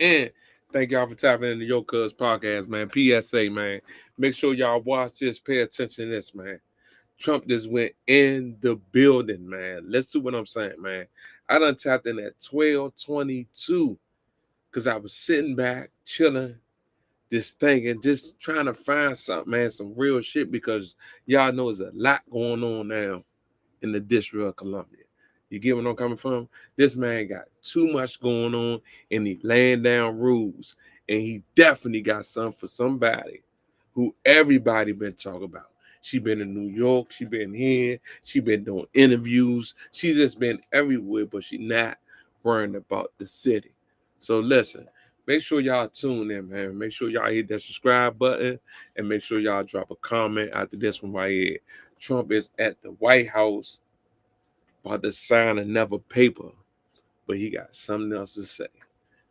And thank y'all for tapping into Yocuzpodcast, man. PSA, man. Make sure y'all watch this. Pay attention to this, man. Trump just went in the building, man. Let's see what I'm saying, man. I done tapped in at 12:22 because I was sitting back, chilling, just thinking, just trying to find something, man, some real shit, because y'all know there's a lot going on now in the District of Columbia. You get where I'm coming from? This man got too much going on, and he laying down rules, and he definitely got something for somebody who everybody been talking about. She been in New York, she been here, she been doing interviews, she just been everywhere, but she not worrying about the city. So listen, make sure y'all tune in, man. Make sure y'all hit that subscribe button, and make sure y'all drop a comment after this one right here. Trump is at the White House about to sign another paper, but he got something else to say.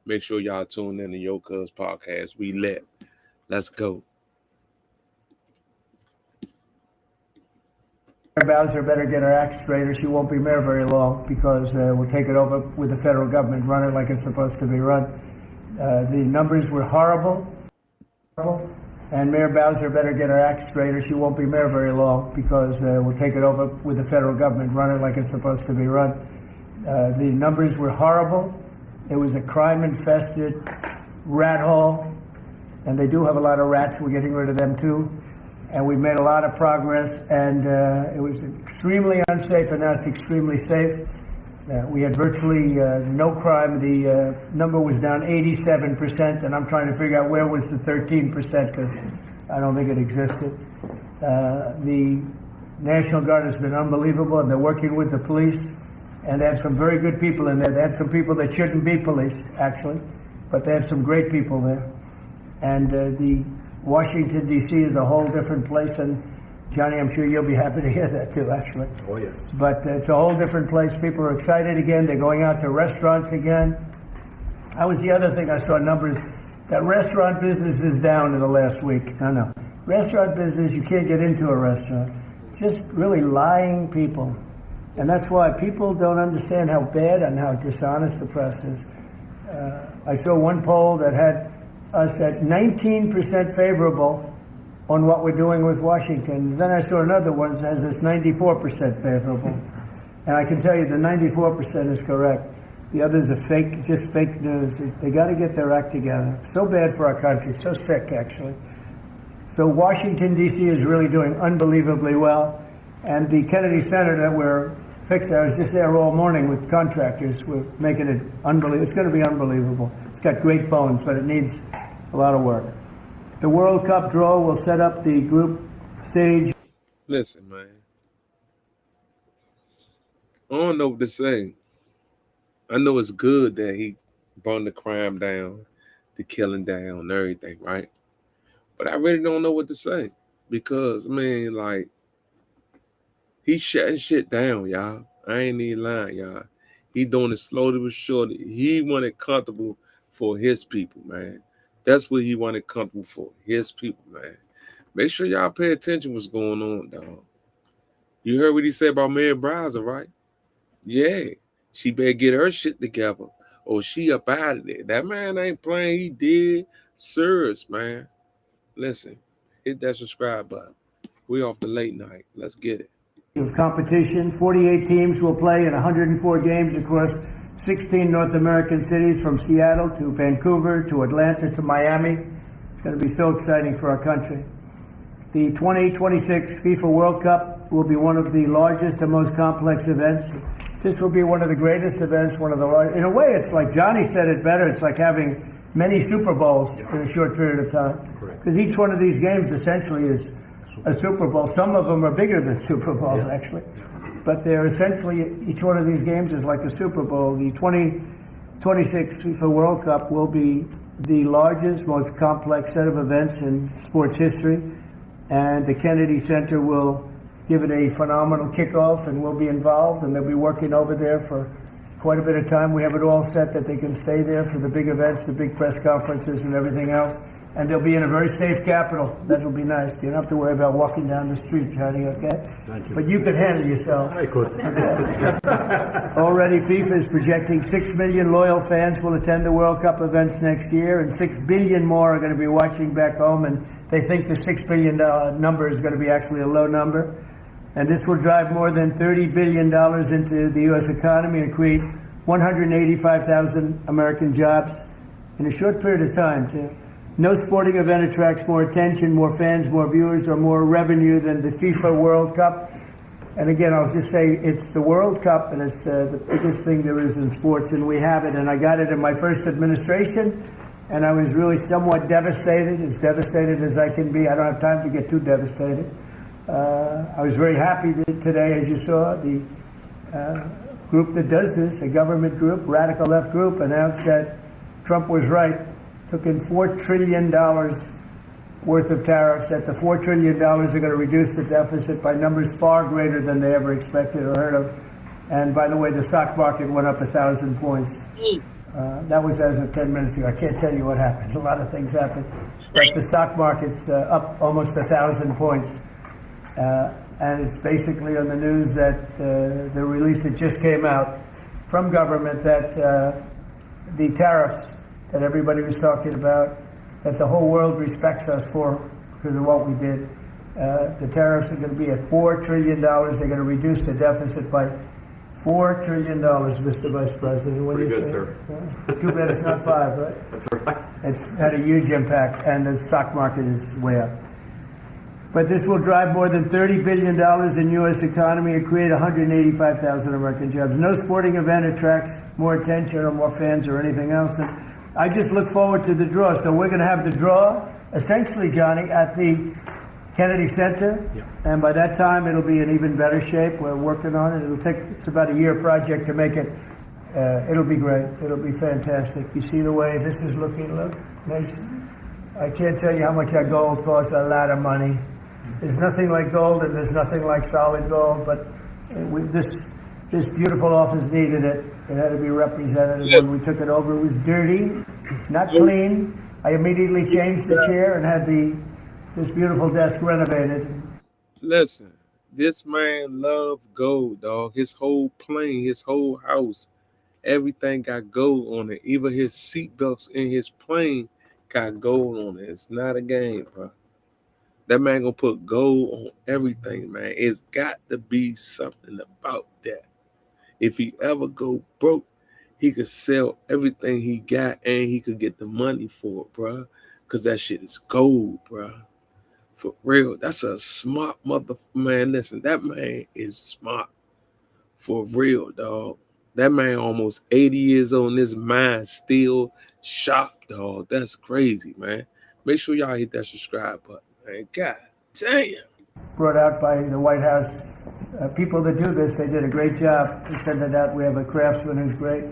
Make sure y'all tune in to Yocuzpodcast. We lit. Let's go. Bowser better get her act straight, or she won't be mayor very long, because we'll take it over with the federal government, run it like it's supposed to be run. The numbers were horrible, and Mayor Bowser better get her act straight, or she won't be mayor very long, because we'll take it over with the federal government, run it like it's supposed to be run. The numbers were horrible. It was a crime-infested rat hole, and they do have a lot of rats. We're getting rid of them too. And we made a lot of progress, and it was extremely unsafe, and now it's extremely safe. We had virtually no crime. The number was down 87%, and I'm trying to figure out where was the 13%, because I don't think it existed. The National Guard has been unbelievable, and they're working with the police, and they have some very good people in there. They have some people that shouldn't be police, actually, but they have some great people there. And the Washington, D.C. is a whole different place, and Johnny, I'm sure you'll be happy to hear that too, actually. Oh, yes. But it's a whole different place. People are excited again. They're going out to restaurants again. That was the other thing I saw numbers. That restaurant business is down in the last week. No. Restaurant business, you can't get into a restaurant. Just really lying people. And that's why people don't understand how bad and how dishonest the press is. I saw one poll that had us at 19% favorable on what we're doing with Washington. Then I saw another one that has us 94% favorable. And I can tell you the 94% is correct. The others are fake, just fake news. They got to get their act together. So bad for our country, so sick actually. So Washington, D.C. is really doing unbelievably well. And the Kennedy Center that we're fixing, I was just there all morning with contractors. We're making it unbelievable. It's going to be unbelievable. It's got great bones, but it needs a lot of work. The World Cup draw will set up the group stage. Listen, man. I don't know what to say. I know it's good that he brought the crime down, the killing down, and everything, right? But I really don't know what to say. Because, I mean, like, he's shutting shit down, y'all. I ain't even lying, y'all. He doing it slowly but surely. He wanted comfortable for his people, man. That's what he wanted comfortable for, his people, man. Make sure y'all pay attention what's going on, dog. You heard what he said about Mayor Bowser, right? Yeah. She better get her shit together, or she up out of there. That man ain't playing. He did serious, man. Listen, hit that subscribe button. We off the late night. Let's get it. Of competition, 48 teams will play in 104 games across 16 North American cities, from Seattle to Vancouver to Atlanta to Miami. It's going to be so exciting for our country. The 2026 FIFA World Cup will be one of the largest and most complex events. This will be one of the greatest events, one of the largest. In a way, it's like Johnny said it better. It's like having many Super Bowls in a short period of time. Because each one of these games essentially is a Super Bowl. Some of them are bigger than Super Bowls, actually. But they're essentially, each one of these games is like a Super Bowl. The 2026 FIFA World Cup will be the largest, most complex set of events in sports history. And the Kennedy Center will give it a phenomenal kickoff, and we'll be involved, and they'll be working over there for quite a bit of time. We have it all set that they can stay there for the big events, the big press conferences and everything else. And they'll be in a very safe capital. That'll be nice. You don't have to worry about walking down the street, Johnny, okay? Thank you. But you could handle yourself. I could. Already FIFA is projecting 6 million loyal fans will attend the World Cup events next year, and 6 billion more are going to be watching back home, and they think the $6 billion number is going to be actually a low number. And this will drive more than $30 billion into the U.S. economy and create 185,000 American jobs in a short period of time, too. No sporting event attracts more attention, more fans, more viewers, or more revenue than the FIFA World Cup. And again, I'll just say it's the World Cup, and it's the biggest thing there is in sports, and we have it. And I got it in my first administration, and I was really somewhat devastated, as devastated as I can be. I don't have time to get too devastated. I was very happy that today, as you saw, the group that does this, a government group, radical left group, announced that Trump was right. Took in $4 trillion worth of tariffs, that the $4 trillion are going to reduce the deficit by numbers far greater than they ever expected or heard of. And by the way, the stock market went up 1,000 points. That was as of 10 minutes ago. I can't tell you what happened. A lot of things happened. But the stock market's up almost 1,000 points. And it's basically on the news that the release that just came out from government that the tariffs that everybody was talking about, that the whole world respects us for because of what we did. The tariffs are going to be at $4 trillion. They're going to reduce the deficit by $4 trillion, Mr. Vice President. Pretty good, sir. Too bad it's not 5, right? That's right. It's had a huge impact, and the stock market is way up. But this will drive more than $30 billion in U.S. economy and create 185,000 American jobs. No sporting event attracts more attention or more fans or anything else. And I just look forward to the draw. So we're going to have the draw, essentially, Johnny, at the Kennedy Center. Yeah. And by that time, it'll be in even better shape. We're working on it. It's about a year project to make it. It'll be great. It'll be fantastic. You see the way this is looking? Look, nice. I can't tell you how much that gold costs. A lot of money. There's nothing like gold, and there's nothing like solid gold. But this beautiful office needed it. It had to be represented. Yes. When we took it over, it was dirty, not clean. I immediately changed the chair and had this beautiful desk renovated. Listen, this man loved gold, dog. His whole plane, his whole house, everything got gold on it. Even his seatbelts in his plane got gold on it. It's not a game, bro. That man gonna put gold on everything, man. It's got to be something about that. If he ever go broke, he could sell everything he got and he could get the money for it, bro. Because that shit is gold, bro. For real. That's a smart man. Listen, that man is smart. For real, dog. That man almost 80 years old and his mind still sharp, dog. That's crazy, man. Make sure y'all hit that subscribe button, man. God damn. Brought out by the White House. People that do this, they did a great job to send it out. We have a craftsman who's great.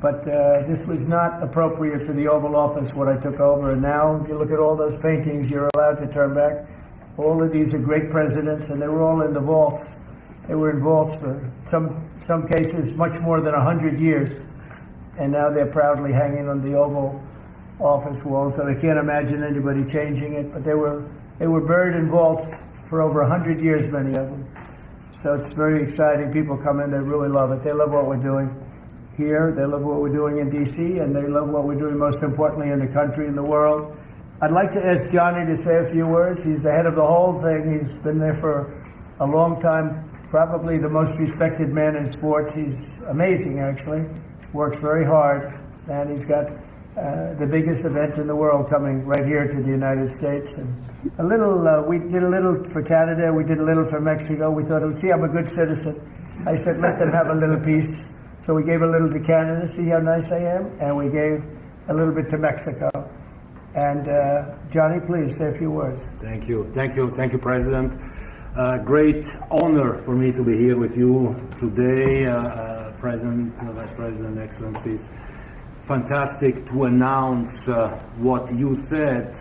But this was not appropriate for the Oval Office, what I took over. And now, if you look at all those paintings, you're allowed to turn back. All of these are great presidents, and they were all in the vaults. They were in vaults for some cases much more than 100 years. And now they're proudly hanging on the Oval Office wall, so they can't imagine anybody changing it. But they were buried in vaults for over 100 years, many of them. So it's very exciting. People come in, they really love it. They love what we're doing here. They love what we're doing in D.C., and they love what we're doing, most importantly, in the country and the world. I'd like to ask Johnny to say a few words. He's the head of the whole thing. He's been there for a long time, probably the most respected man in sports. He's amazing, actually. Works very hard, and he's got the biggest event in the world coming right here to the United States. And we did a little for Canada, we did a little for Mexico. We thought, see, I'm a good citizen. I said, let them have a little piece. So we gave a little to Canada, see how nice I am? And we gave a little bit to Mexico. And Johnny, please say a few words. Thank you, President. Great honor for me to be here with you today, President, Vice President, Excellencies. Fantastic to announce what you said,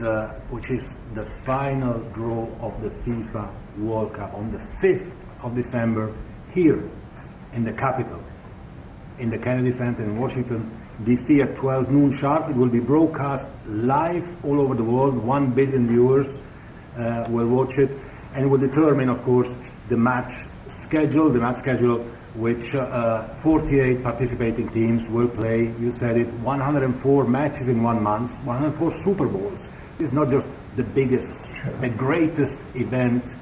which is the final draw of the FIFA World Cup on the 5th of December here in the capital, in the Kennedy Center in Washington, DC at 12 noon sharp. It will be broadcast live all over the world. 1 billion viewers will watch it, and it will determine, of course, the match schedule, which 48 participating teams will play. You said it, 104 matches in 1 month, 104 Super Bowls. It's not just the biggest, the greatest event,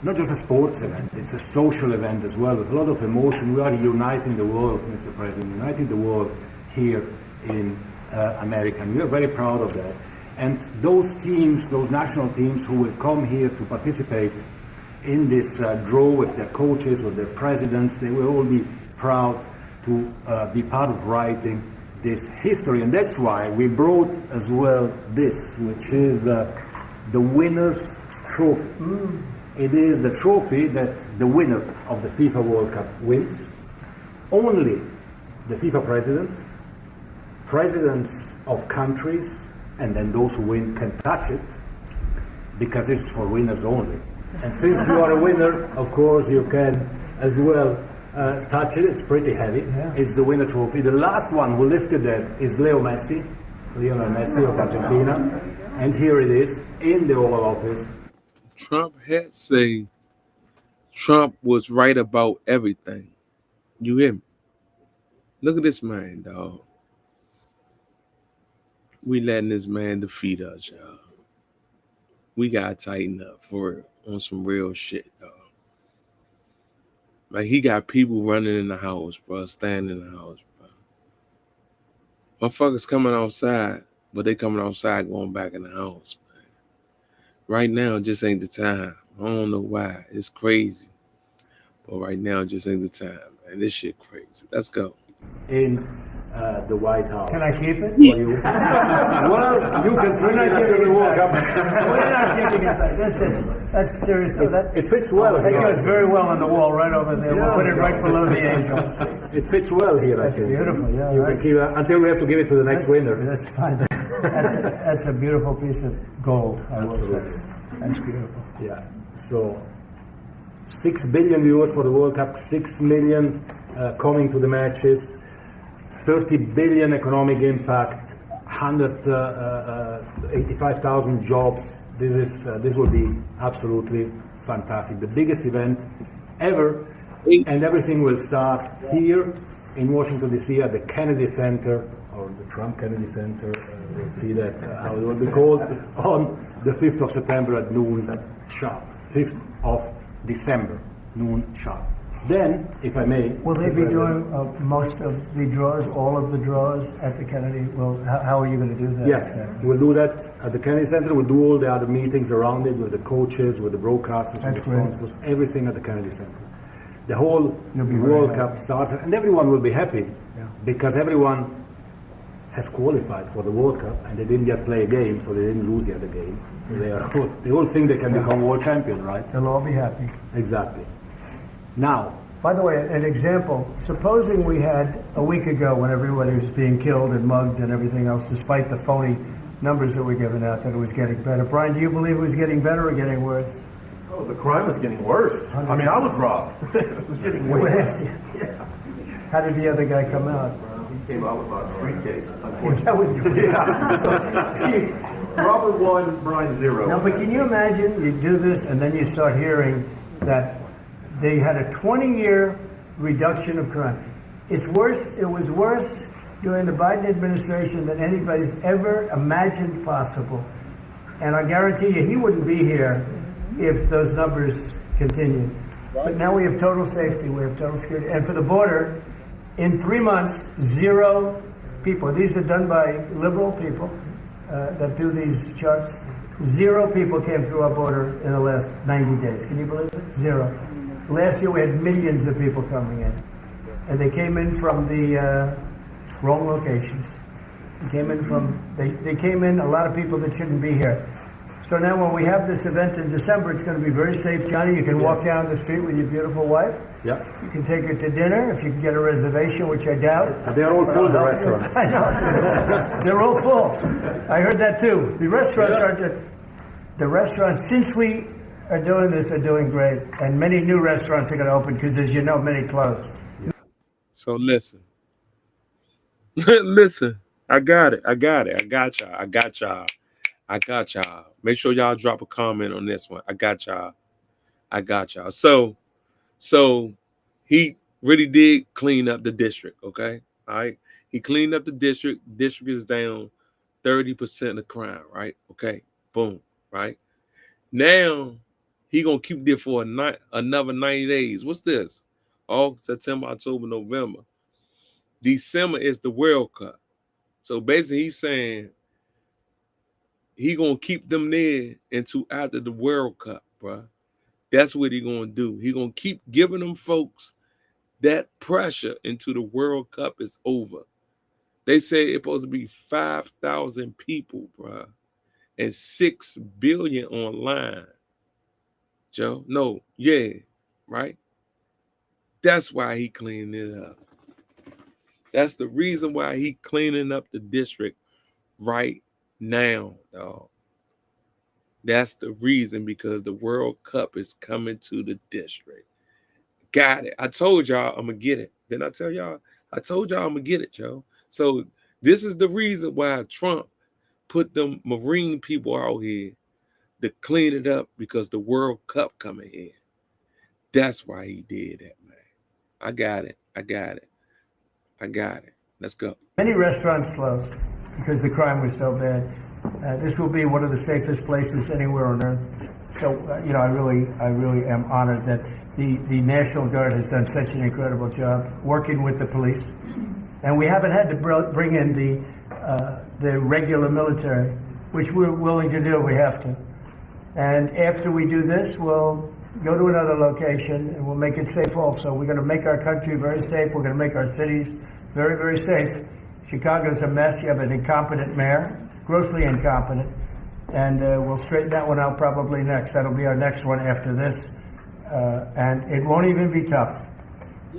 not just a sports event, it's a social event as well, with a lot of emotion. We are uniting the world, Mr. President, uniting the world here in America, and we are very proud of that. And those teams, those national teams who will come here to participate in this draw with their coaches, with their presidents, they will all be proud to be part of writing this history. And that's why we brought as well this, which is the winner's trophy. It is the trophy that the winner of the FIFA World Cup wins. Only the FIFA presidents of countries, and then those who win can touch it, because it's for winners only. And since you are a winner, of course, you can as well touch it. It's pretty heavy. Yeah. It's the winner trophy. The last one who lifted that is Lionel Messi of Argentina. And here it is in the Oval Office. Trump had say Trump was right about everything. You hear me? Look at this man, dog. We letting this man defeat us, y'all. We gotta tighten up for real, on some real shit, dog. Like, he got people running in the house, bro, standing in the house, bro. Motherfuckers coming outside, but they coming outside going back in the house, man. Right now, just ain't the time. I don't know why. It's crazy. But right now, just ain't the time, man. This shit crazy. Let's go. In the White House. Can I keep it? Well, you can keep it until the World Cup. We're not keeping it back. That's serious. It fits well. That goes very well on the wall right over there. We'll put it right below the angels. It fits well here, That's I think. Beautiful, yeah. You can keep it until we have to give it to the next winner. That's fine. That's a beautiful piece of gold, I will say. That's beautiful. Yeah. So 6 billion viewers for the World Cup, 6 million coming to the matches, 30 billion economic impact, 185,000 jobs. This will be absolutely fantastic. The biggest event ever, and everything will start here in Washington, D.C. at the Kennedy Center, or the Trump Kennedy Center. We'll see that, how it will be called, on the 5th of September at noon sharp. 5th of December, noon sharp. Then, if I may... Will they be doing most of the draws, all of the draws at the Kennedy? Well, how are you going to do that? Yes, we'll do that at the Kennedy Center. We'll do all the other meetings around it with the coaches, with the broadcasters, with the sponsors, everything at the Kennedy Center. The whole World Cup starts, and everyone will be happy because everyone has qualified for the World Cup, and they didn't yet play a game, so they didn't lose yet a game. So they all think they can become world champion, right? They'll all be happy. Exactly. Now, by the way, an example, supposing we had a week ago when everybody was being killed and mugged and everything else, despite the phony numbers that were given out, that it was getting better. Brian, do you believe it was getting better or getting worse? Oh, the crime was getting worse. I mean, I was robbed. It was getting way worse. Yeah. How did the other guy come out? He came out with my briefcase, unfortunately. Robert 1, Brian 0. No, but can you imagine you do this and then you start hearing that they had a 20-year reduction of crime. It was worse during the Biden administration than anybody's ever imagined possible. And I guarantee you he wouldn't be here if those numbers continued. But now we have total safety, we have total security. And for the border, in 3 months, 0 people. These are done by liberal people that do these charts. 0 people came through our border in the last 90 days. Can you believe it? 0. Last year we had millions of people coming in. And they came in from the wrong locations. They came in a lot of people that shouldn't be here. So now when we have this event in December, it's going to be very safe. Johnny, you can walk down the street with your beautiful wife. Yeah. You can take her to dinner if you can get a reservation, which I doubt. They're all full, the restaurants. I know. They're all full. I heard that too. The restaurants the restaurants, since we are doing this, are doing great. And many new restaurants are going to open because, as you know, many closed. So listen. Listen, I got it. I got it. I got y'all. I got y'all. I got y'all. Make sure y'all drop a comment on this one. I got y'all. I got y'all. So he really did clean up the district. Okay. All right. He cleaned up the district. District is down 30% of crime. Right. Okay. Boom. Right. Now he gonna keep there for another 90 days. What's this? August, September, October, November. December is the World Cup. So basically he's saying he gonna keep them there until after the World Cup, bro. That's what he gonna do. He gonna keep giving them folks that pressure until the World Cup is over. They say it's supposed to be 5,000 people, bro, and 6 billion online. Joe, no, yeah, right. That's why he cleaned it up. That's the reason why he cleaning up the district right now, dog. That's the reason, because the World Cup is coming to the district. Got it. I told y'all I'm gonna get it. Didn't I tell y'all? I told y'all I'm gonna get it, Joe. So this is the reason why Trump put them Marine people out here to clean it up, because the World Cup coming here. That's why he did that, man. I got it. I got it. I got it. Let's go. Many restaurants closed because the crime was so bad. This will be one of the safest places anywhere on earth. So, I really am honored that the National Guard has done such an incredible job working with the police. And we haven't had to bring in the regular military, which we're willing to do. We have to. And after we do this, we'll go to another location and we'll make it safe also. We're going to make our country very safe. We're going to make our cities very, very safe. Chicago's a mess. You have an incompetent mayor, grossly incompetent. And we'll straighten that one out probably next. That'll be our next one after this. And it won't even be tough.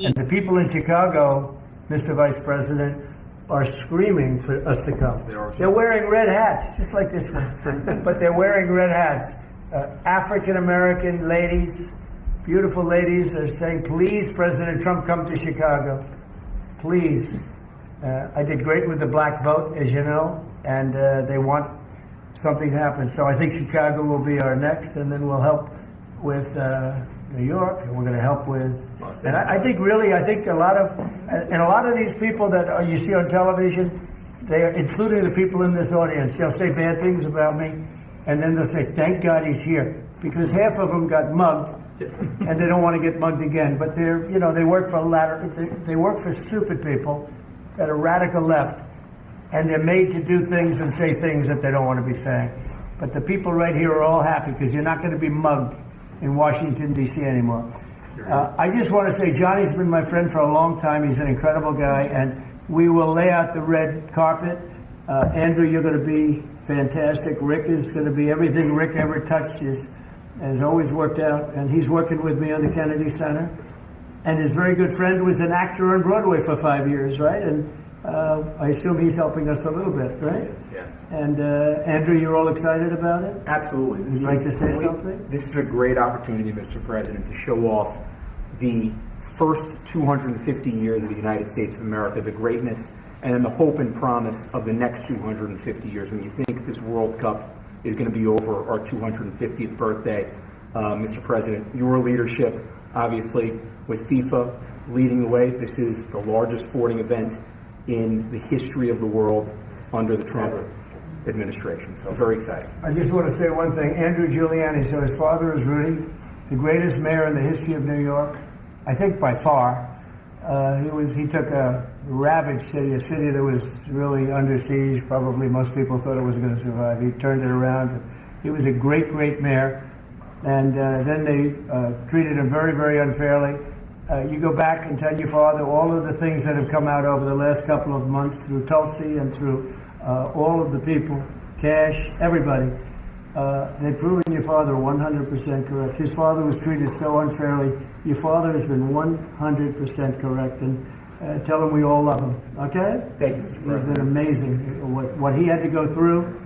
And the people in Chicago, Mr. Vice President, are screaming for us to come. They're wearing red hats, just like this one. But they're wearing red hats. African-American ladies, beautiful ladies, are saying, please, President Trump, come to Chicago. Please. I did great with the black vote, as you know, and they want something to happen. So I think Chicago will be our next, and then we'll help with New York, and we're going to help with, and I think a lot of these people that you see on television, they are, including the people in this audience, they'll say bad things about me, and then they'll say, thank God he's here, because half of them got mugged, and they don't want to get mugged again. But they work for stupid people that are radical left, and they're made to do things and say things that they don't want to be saying. But the people right here are all happy, because you're not going to be mugged in Washington, D.C. anymore. I just want to say, Johnny's been my friend for a long time. He's an incredible guy, and we will lay out the red carpet. Andrew, you're going to be fantastic. Rick is going to be everything Rick ever touched has always worked out, and he's working with me on the Kennedy Center. And his very good friend was an actor on Broadway for 5 years, right? And I assume he's helping us a little bit, right? Yes. And Andrew, you're all excited about it? Absolutely. Would you like to say something? This is a great opportunity, Mr. President, to show off the first 250 years of the United States of America, the greatness and then the hope and promise of the next 250 years. When you think this World Cup is going to be over our 250th birthday, Mr. President, your leadership, obviously, with FIFA leading the way, this is the largest sporting event in the history of the world under the Trump administration. So very exciting. I just want to say one thing. Andrew Giuliani, so his father is Rudy, the greatest mayor in the history of New York, I think by far. He took a ravaged city, a city that was really under siege. Probably most people thought it was going to survive. He turned it around. He was a great, great mayor. And then they treated him very, very unfairly. You go back and tell your father all of the things that have come out over the last couple of months through Tulsi and through all of the people, Cash, everybody. They've proven your father 100% correct. His father was treated so unfairly. Your father has been 100% correct. And tell him we all love him, okay? Thank you, Mr. President. It's an amazing. What he had to go through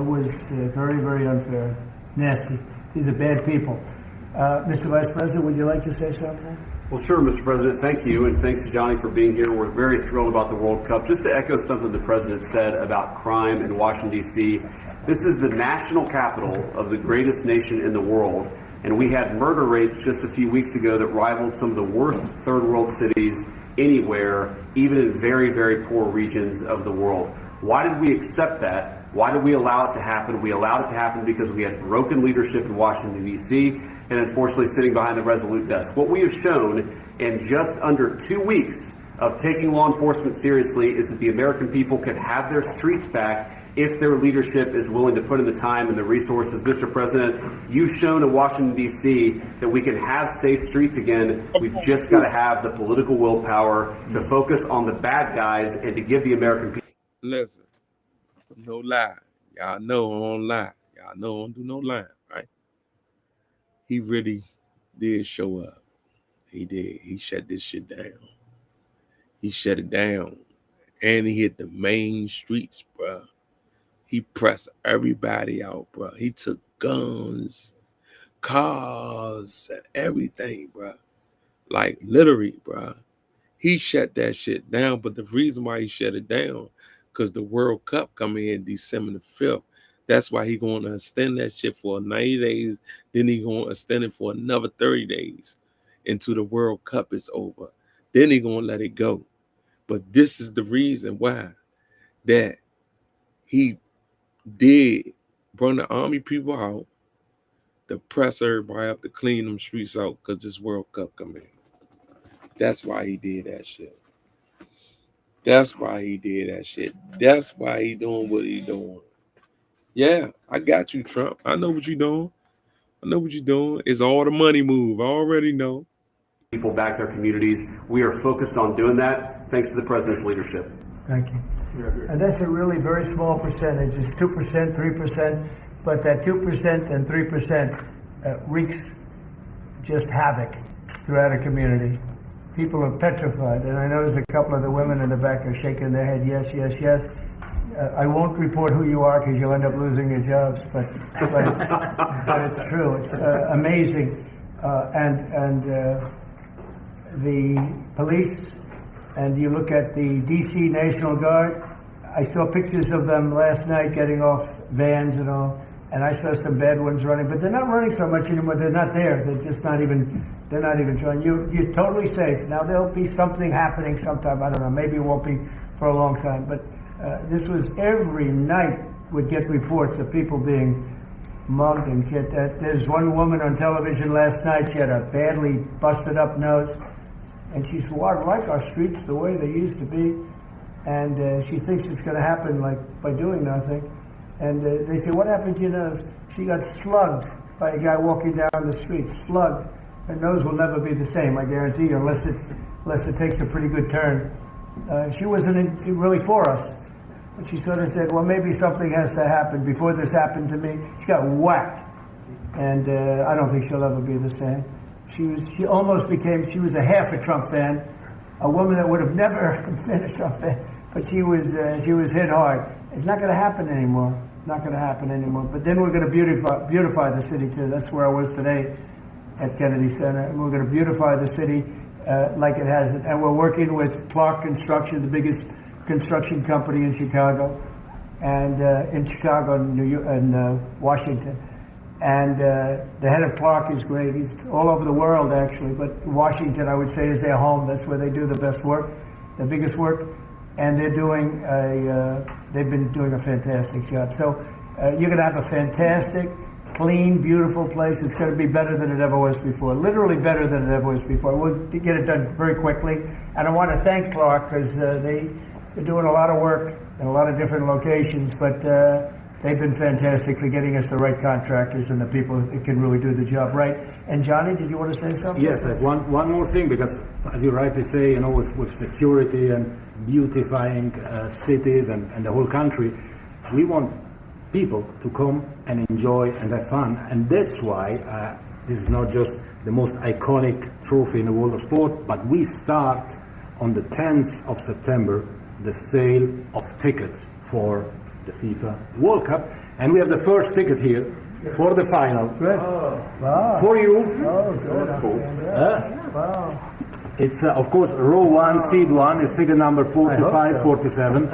was very, very unfair. Nasty. These are bad people. Mr. Vice President, would you like to say something? Well, sure, Mr. President, thank you, and thanks to Johnny for being here. We're very thrilled about the World Cup. Just to echo something the President said about crime in Washington, D.C., this is the national capital of the greatest nation in the world, and we had murder rates just a few weeks ago that rivaled some of the worst third world cities anywhere, even in very, very poor regions of the world. Why did we accept that? Why did we allow it to happen? We allowed it to happen because we had broken leadership in Washington, D.C., and unfortunately sitting behind the Resolute desk. What we have shown in just under 2 weeks of taking law enforcement seriously is that the American people can have their streets back if their leadership is willing to put in the time and the resources. Mr. President, you've shown in Washington, D.C. that we can have safe streets again. We've just got to have the political willpower to focus on the bad guys and to give the American people. Listen, no lie. Y'all know I don't lie. Y'all know I don't do no lying, right? He really did show up. He did. He shut this shit down. He shut it down. And he hit the main streets, bro. He pressed everybody out, bro. He took guns, cars, and everything, bro. Like, literally, bro. He shut that shit down. But the reason why he shut it down, because the World Cup coming in December the 5th. That's why he going to extend that shit for 90 days. Then he going to extend it for another 30 days until the World Cup is over. Then he going to let it go. But this is the reason why that he did bring the army people out to press everybody up to clean them streets out because this World Cup coming in. That's why he did that shit. That's why he did that shit. That's why he doing what he doing. Yeah, I got you, Trump. I know what you're doing. I know what you're doing. It's all the money move. I already know. People back their communities. We are focused on doing that thanks to the president's leadership. Thank you. And that's a really very small percentage. It's 2%, 3%, but that 2% and 3% wreaks just havoc throughout a community. People are petrified, and I notice a couple of the women in the back are shaking their head, yes, yes, yes. I won't report who you are because you'll end up losing your jobs, but it's true. It's amazing, and the police, and you look at the D.C. National Guard. I saw pictures of them last night getting off vans and all, and I saw some bad ones running, but they're not running so much anymore. They're not there. They're just not even. They're not even trying. You're totally safe. Now there'll be something happening sometime. I don't know. Maybe it won't be for a long time, but. This was every night would get reports of people being mugged and killed. There's one woman on television last night. She had a badly busted up nose, and she said, "Well, I like our streets the way they used to be," and she thinks it's going to happen like by doing nothing. And they say, "What happened to your nose?" She got slugged by a guy walking down the street. Slugged. Her nose will never be the same, I guarantee you, unless it takes a pretty good turn. She wasn't really for us. But she sort of said, well, maybe something has to happen. Before this happened to me, she got whacked. And I don't think she'll ever be the same. She was a half a Trump fan, a woman that would have never been a Trump fan, but she was hit hard. It's not going to happen anymore. Not going to happen anymore. But then we're going to beautify the city too. That's where I was today at Kennedy Center. And we're going to beautify the city like it has it. And we're working with Clark Construction, the biggest construction company in Chicago, and in Chicago and New York and Washington. And the head of Clark is great. He's all over the world, actually, but Washington, I would say, is their home. That's where they do the best work, the biggest work, and they've been doing a fantastic job. So you're going to have a fantastic, clean, beautiful place. It's going to be better than it ever was before, literally better than it ever was before. We'll get it done very quickly. And I want to thank Clark because they're doing a lot of work in a lot of different locations, but they've been fantastic for getting us the right contractors and the people that can really do the job right. And Johnny, did you want to say something? Yes, I have one more thing, because as you rightly say, with security and beautifying cities and the whole country, we want people to come and enjoy and have fun. And that's why this is not just the most iconic trophy in the world of sport, but we start on the 10th of September the sale of tickets for the FIFA World Cup, and we have the first ticket here for the final. Good. Wow. For you. Oh, good. That's cool. Wow. It's, of course, row 1, seed 1 is figure number 45, 47.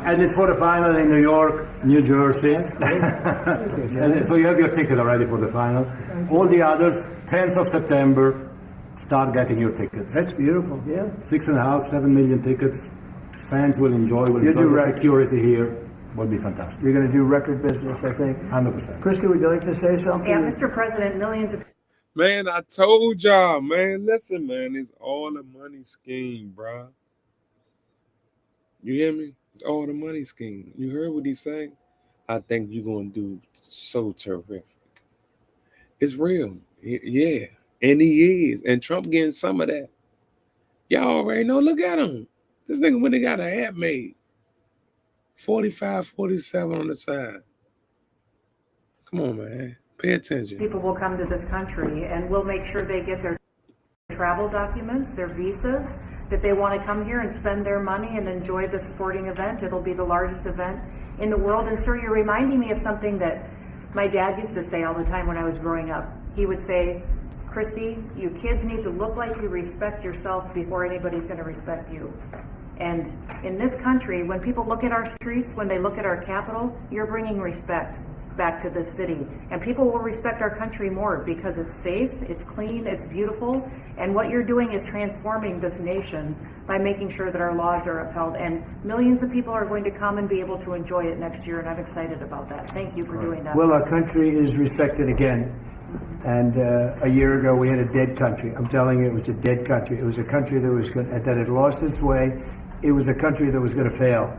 And it's for the final in New York, New Jersey. And so you have your ticket already for the final. All the others, 10th of September, start getting your tickets. That's beautiful, yeah. 6.5, 7 million tickets. Fans will enjoy the security here. Will be fantastic. You're going to do record business, I think. 100%. Christy, would you like to say something? Yeah, Mr. President, millions of Man, I told y'all, man. Listen, man, it's all a money scheme, bro. You hear me? It's all the money scheme. You heard what he's saying? I think you're going to do so terrific. It's real. Yeah. And he is. And Trump getting some of that. Y'all already know. Look at him. This nigga when they got a hat made. 45, 47 on the side. Come on, man. Pay attention. people will come to this country, and we'll make sure they get their travel documents, their visas, that they want to come here and spend their money and enjoy this sporting event. It'll be the largest event in the world. And sir, you're reminding me of something that my dad used to say all the time when I was growing up. He would say, Christy, you kids need to look like you respect yourself before anybody's going to respect you. And in this country, when people look at our streets, when they look at our capital, you're bringing respect back to this city. And people will respect our country more because it's safe, it's clean, it's beautiful. And what you're doing is transforming this nation by making sure that our laws are upheld. And millions of people are going to come and be able to enjoy it next year. And I'm excited about that. Thank you for doing that. Well, our country is respected again. And a year ago, we had a dead country. I'm telling you, it was a dead country. It was a country that had lost its way. It was a country that was going to fail.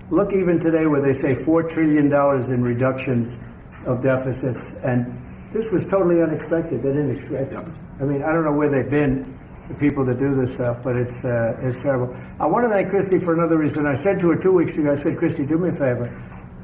Look, even today, where they say $4 trillion in reductions of deficits, and this was totally unexpected. They didn't expect it. I mean, I don't know where they've been, the people that do this stuff, but it's terrible. I want to thank Christy for another reason. I said to her 2 weeks ago, I said, Christy, do me a favor.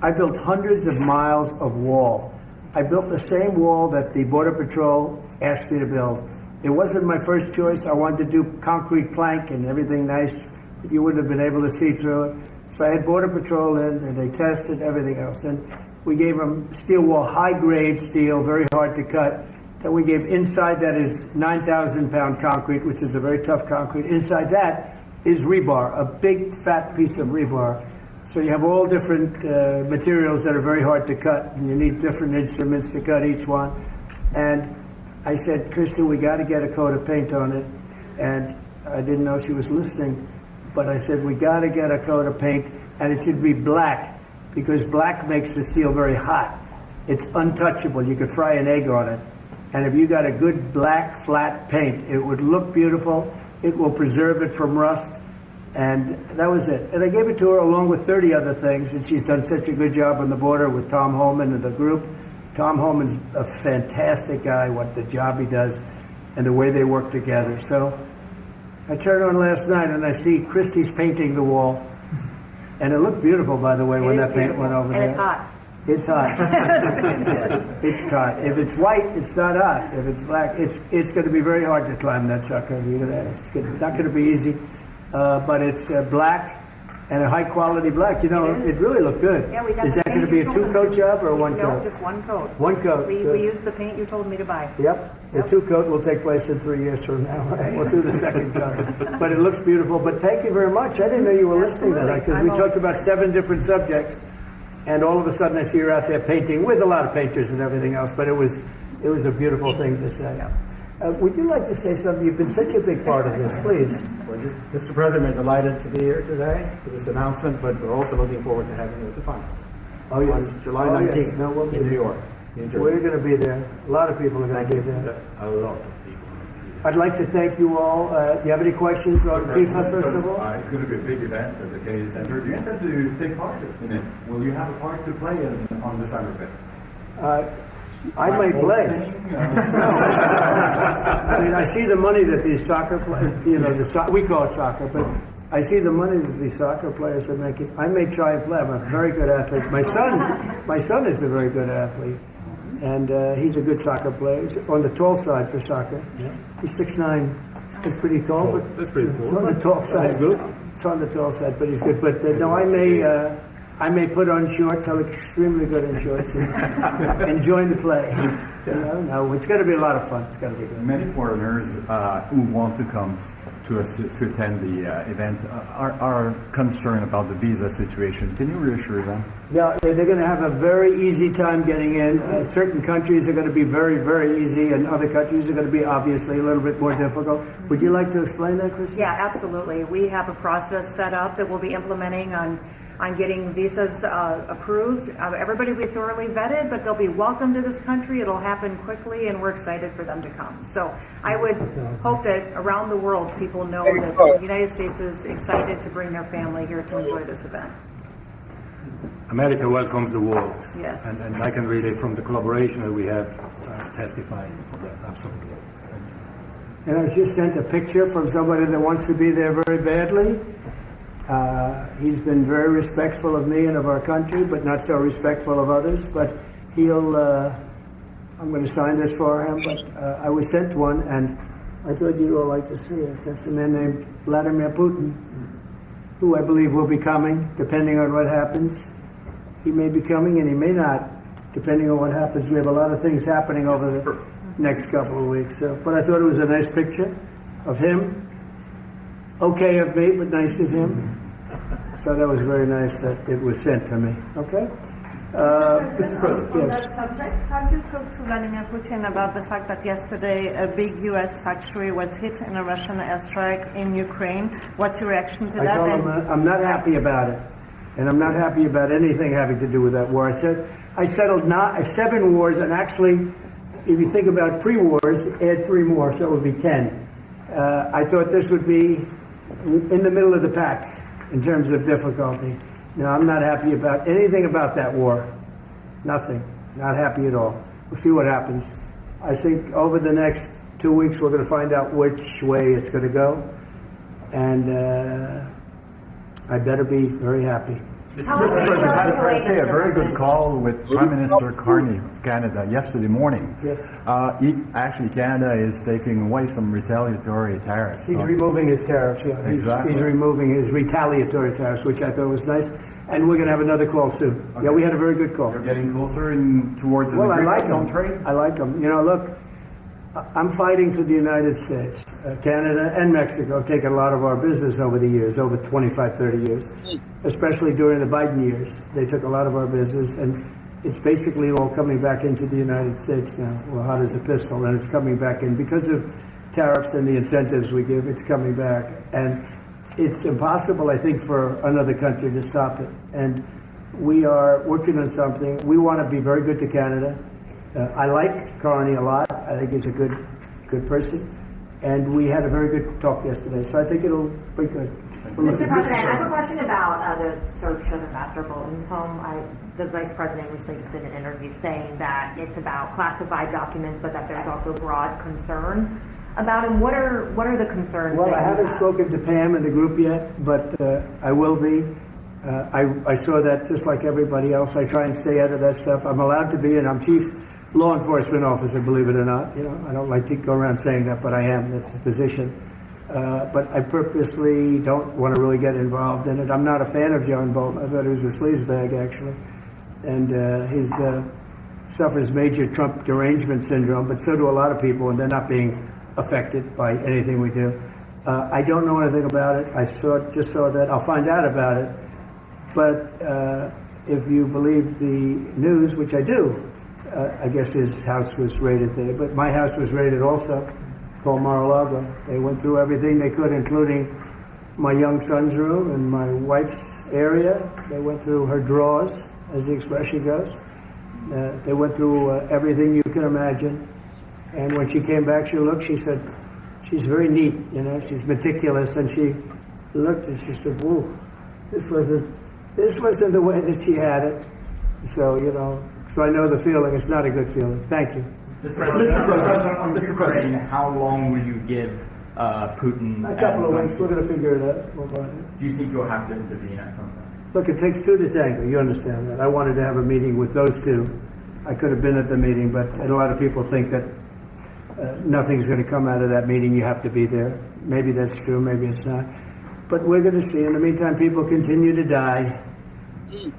I built hundreds of miles of wall. I built the same wall that the Border Patrol asked me to build. It wasn't my first choice. I wanted to do concrete plank and everything nice. You wouldn't have been able to see through it. So I had Border Patrol in, and they tested everything else. And we gave them steel wall, high-grade steel, very hard to cut. Then we gave inside that is 9,000-pound concrete, which is a very tough concrete. Inside that is rebar, a big, fat piece of rebar. So you have all different materials that are very hard to cut, and you need different instruments to cut each one. And I said, Kristen, we got to get a coat of paint on it. And I didn't know she was listening. But I said, we got to get a coat of paint, and it should be black, because black makes the steel very hot. It's untouchable. You could fry an egg on it. And if you got a good black, flat paint, it would look beautiful. It will preserve it from rust. And that was it. And I gave it to her along with 30 other things, and she's done such a good job on the border with Tom Homan and the group. Tom Homan's a fantastic guy, what the job he does, and the way they work together. So I turned on last night and I see Christie's painting the wall. And it looked beautiful, by the way, when that paint went over there. And it's hot. It's hot. Yes. It's hot. If it's white, it's not hot. If it's black, it's going to be very hard to climb that sucker. It's not going to be easy. But it's black and a high-quality black. You know, it really looked good. Yeah, we got Is the that going to paint be a you told two-coat us. job or a one No, coat? just one coat. One coat. We Good. used the paint you told me to buy. Yep. The two-coat will take place in 3 years from now. We'll do the second coat. But it looks beautiful. But thank you very much. I didn't know you were listening to that, because we talked about 7 different subjects, and all of a sudden I see her out there painting with a lot of painters and everything else. But it was a beautiful thing to say. Would you like to say something? You've been such a big part of this. Please. Well, Mr. President, we're delighted to be here today for this announcement, but we're also looking forward to having you at the final. Oh, yes. On July Oh, yes. 19th No, we'll be in New there. York, New Jersey. We're going to be there. A lot of people are going to be there. A lot of people. I'd like to thank you all. Do you have any questions on FIFA, first of all? It's going to be a big event at the Kennedy Center. Do you intend to take part in it? Will you have a part to play on December 5th? I might play. I mean, I see the money that these soccer players, we call it soccer, but I see the money that these soccer players are making. I may try and play. I'm a very good athlete. My son is a very good athlete, and he's a good soccer player. He's on the tall side for soccer. Yeah. He's 6'9". That's pretty tall, but That's pretty cool. it's on the tall side. That's good. It's on the tall side, but he's good. But no, I may put on shorts. I look extremely good in shorts. Enjoying the play. No, it's going to be a lot of fun. It's going to be good. Many foreigners who want to come to attend the event are concerned about the visa situation. Can you reassure them? Yeah, they're going to have a very easy time getting in. Certain countries are going to be very, very easy, and other countries are going to be obviously a little bit more difficult. Would you like to explain that, Chris? Yeah, absolutely. We have a process set up that we'll be implementing on getting visas approved. Everybody will be thoroughly vetted, but they'll be welcome to this country. It'll happen quickly, and we're excited for them to come. So I would hope that around the world people know that the United States is excited to bring their family here to enjoy this event. America welcomes the world. Yes. And I can really, from the collaboration that we have, testify for that. Absolutely. And I just sent a picture from somebody that wants to be there very badly. He's been very respectful of me and of our country, but not so respectful of others. But I'm going to sign this for him, but I was sent one, and I thought you'd all like to see it. That's a man named Vladimir Putin, who I believe will be coming, depending on what happens. He may be coming, and he may not, depending on what happens. We have a lot of things happening over the next couple of weeks. But I thought it was a nice picture of him. Okay of me, but nice of him. So that was very nice that it was sent to me. Okay? Mr. President, on that subject, have you talked to Vladimir Putin about the fact that yesterday a big U.S. factory was hit in a Russian airstrike in Ukraine? What's your reaction to that? I told him I'm not happy about it. And I'm not happy about anything having to do with that war. I settled 7 wars, and actually, if you think about pre-wars, add 3 more, so it would be 10. I thought this would be in the middle of the pack in terms of difficulty. No, I'm not happy about anything about that war. Nothing. Not happy at all. We'll see what happens. I think over the next 2 weeks we're going to find out which way it's going to go. And I better be very happy. Mr. President, I had a very good call with Prime Minister Carney of Canada yesterday morning. Yes. Canada is taking away some retaliatory tariffs. He's removing his tariffs, yeah. Exactly. He's removing his retaliatory tariffs, which I thought was nice. And we're going to have another call soon. Okay. Yeah, we had a very good call. You're getting closer towards an agreement. I like on trade? I like them. Look, I'm fighting for the United States. Canada and Mexico have taken a lot of our business over the years, over 25, 30 years, especially during the Biden years. They took a lot of our business, and it's basically all coming back into the United States now. Well, hot as a pistol, and it's coming back in. Because of tariffs and the incentives we give, it's coming back. And it's impossible, I think, for another country to stop it. And we are working on something. We want to be very good to Canada. I like Carney a lot. I think he's a good person. And we had a very good talk yesterday, so I think it'll be good. Mr. President, I have a question about the search of Ambassador Bolton's home. The Vice President recently just did an interview saying that it's about classified documents, but that there's also broad concern about him. What are the concerns? Well, I haven't spoken to Pam in the group yet, but I will be. I saw that just like everybody else. I try and stay out of that stuff. I'm allowed to be, and I'm chief law enforcement officer, believe it or not. I don't like to go around saying that, but I am. That's the position. But I purposely don't want to really get involved in it. I'm not a fan of John Bolton. I thought he was a sleazebag, actually. And he suffers major Trump derangement syndrome, but so do a lot of people, and they're not being affected by anything we do. I don't know anything about it. I just saw that. I'll find out about it. But if you believe the news, which I do, I guess his house was raided today, but my house was raided also, called Mar-a-Lago. They went through everything they could, including my young son's room and my wife's area. They went through her drawers, as the expression goes. They went through everything you can imagine. And when she came back, she said, she's very neat, she's meticulous. And she looked and she said, whoa, this wasn't the way that she had it. So, so I know the feeling. It's not a good feeling. Thank you. Mr. President, how long will you give Putin? A couple of weeks. We're going to figure it out. Do you think you'll have to intervene at some point? Look, it takes 2 to tango. You understand that. I wanted to have a meeting with those 2. I could have been at the meeting, but a lot of people think that nothing's going to come out of that meeting. You have to be there. Maybe that's true. Maybe it's not. But we're going to see. In the meantime, people continue to die.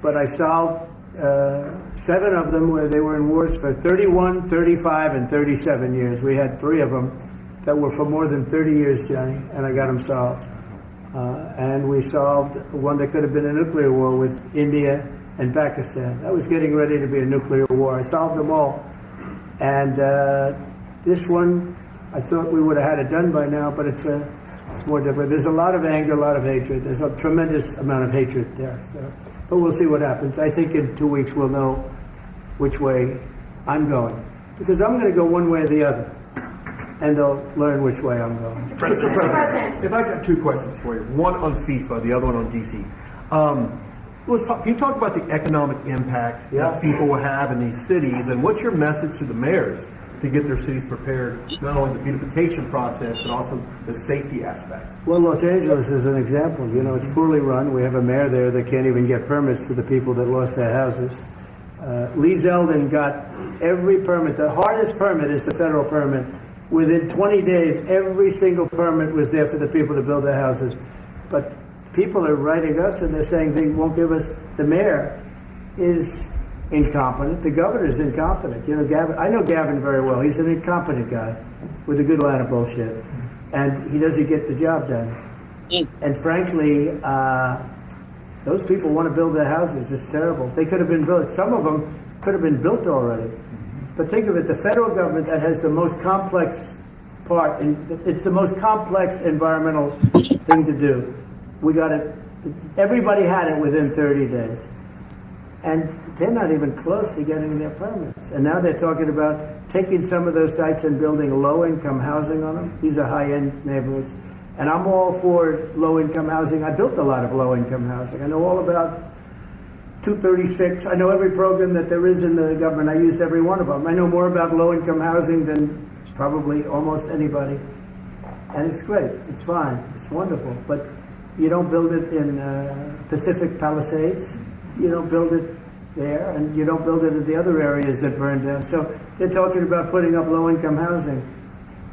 but I solved 7 of them where they were in wars for 31, 35, and 37 years. We had 3 of them that were for more than 30 years, Johnny, and I got them solved. And we solved one that could have been a nuclear war with India and Pakistan. That was getting ready to be a nuclear war. I solved them all. And this one, I thought we would have had it done by now, but it's more different. There's a lot of anger, a lot of hatred. There's a tremendous amount of hatred there. But we'll see what happens. I think in 2 weeks we'll know which way I'm going. Because I'm going to go one way or the other. And they'll learn which way I'm going. Mr. President, if I got 2 questions for you. One on FIFA, the other one on DC. Can you talk about the economic impact that FIFA will have in these cities, and what's your message to the mayors to get their cities prepared, not only the beautification process, but also the safety aspect? Well, Los Angeles is an example. You know, it's poorly run. We have a mayor there that can't even get permits to the people that lost their houses. Lee Zeldin got every permit. The hardest permit is the federal permit. Within 20 days, every single permit was there for the people to build their houses. But people are writing us and they're saying they won't give us. The mayor is incompetent. The governor is incompetent. You know, Gavin. I know Gavin very well. He's an incompetent guy with a good line of bullshit, and he doesn't get the job done. And frankly, those people want to build their houses. It's terrible. They could have been built. Some of them could have been built already. But think of it, the federal government that has the most complex part, it's the most complex environmental thing to do. We got it, everybody had it within 30 days. And they're not even close to getting their permits. And now they're talking about taking some of those sites and building low-income housing on them. These are high-end neighborhoods. And I'm all for low-income housing. I built a lot of low-income housing. I know all about 236. I know every program that there is in the government. I used every one of them. I know more about low-income housing than probably almost anybody. And it's great. It's fine. It's wonderful. But you don't build it in Pacific Palisades. You don't build it there, and you don't build it in the other areas that burned down. So they're talking about putting up low-income housing.